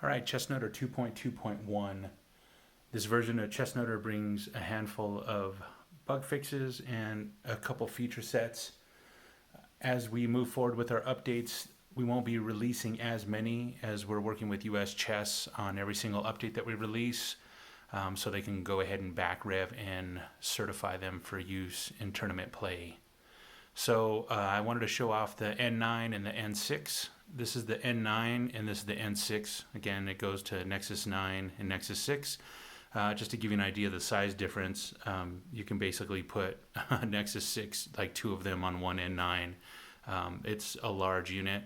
All right, ChestNoter 2.2.1. This version of ChestNoter brings a handful of bug fixes and a couple feature sets. As we move forward with our updates, we won't be releasing as many as we're working with US Chess on every single update that we release, so they can go ahead and back rev and certify them for use in tournament play. So I wanted to show off the N9 and the N6. This is the N9 and this is the N6. Again, it goes to Nexus 9 and Nexus 6. Just to give you an idea of the size difference, you can basically put Nexus 6, like two of them on one N9. It's a large unit.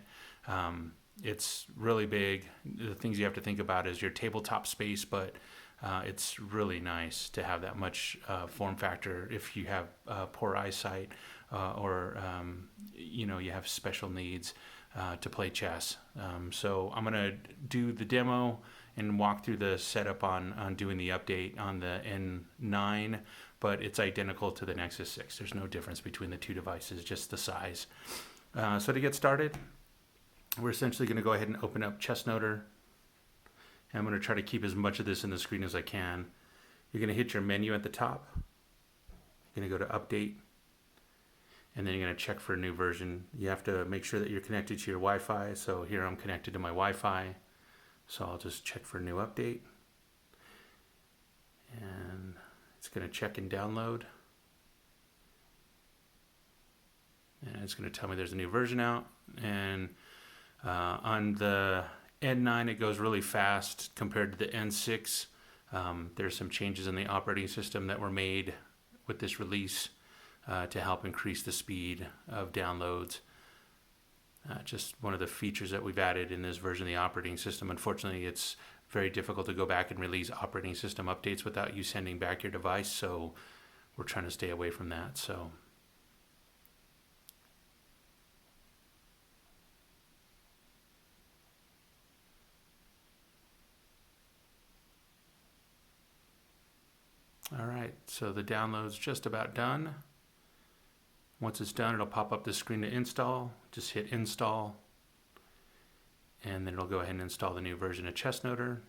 It's really big. The things you have to think about is your tabletop space, but it's really nice to have that much form factor if you have poor eyesight or you have special needs to play chess. So I'm going to do the demo and walk through the setup on doing the update on the N9, but it's identical to the Nexus 6. There's no difference between the two devices, just the size. So to get started, we're essentially going to go ahead and open up ChessNoter. I'm going to try to keep as much of this in the screen as I can. You're going to hit your menu at the top. You're going to go to Update, and then you're going to check for a new version. You have to make sure that you're connected to your Wi-Fi. So here I'm connected to my Wi-Fi. So I'll just check for a new update. And it's going to check and download. And it's going to tell me there's a new version out. And on the N9, it goes really fast compared to the N6. There's some changes in the operating system that were made with this release to help increase the speed of downloads. Just one of the features that we've added in this version of the operating system. Unfortunately, it's very difficult to go back and release operating system updates without you sending back your device, so we're trying to stay away from that. So all right, so the download's just about done. Once it's done, it'll pop up the screen to install. Just hit install, and then it'll go ahead and install the new version of ChessNoter.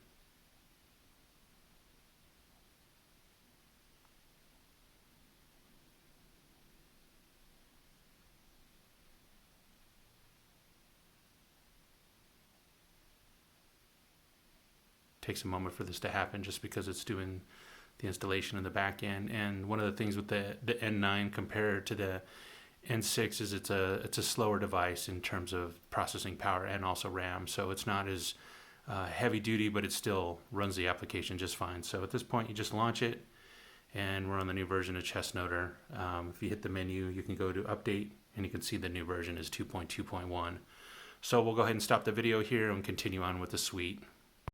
Takes a moment for this to happen just because it's doing the installation in the back end. And one of the things with the N9 compared to the N6 is it's a slower device in terms of processing power and also RAM. So it's not as heavy duty, but it still runs the application just fine. So at this point, you just launch it, and we're on the new version of ChessNoter. If you hit the menu, you can go to Update, and you can see the new version is 2.2.1. So we'll go ahead and stop the video here and continue on with the suite.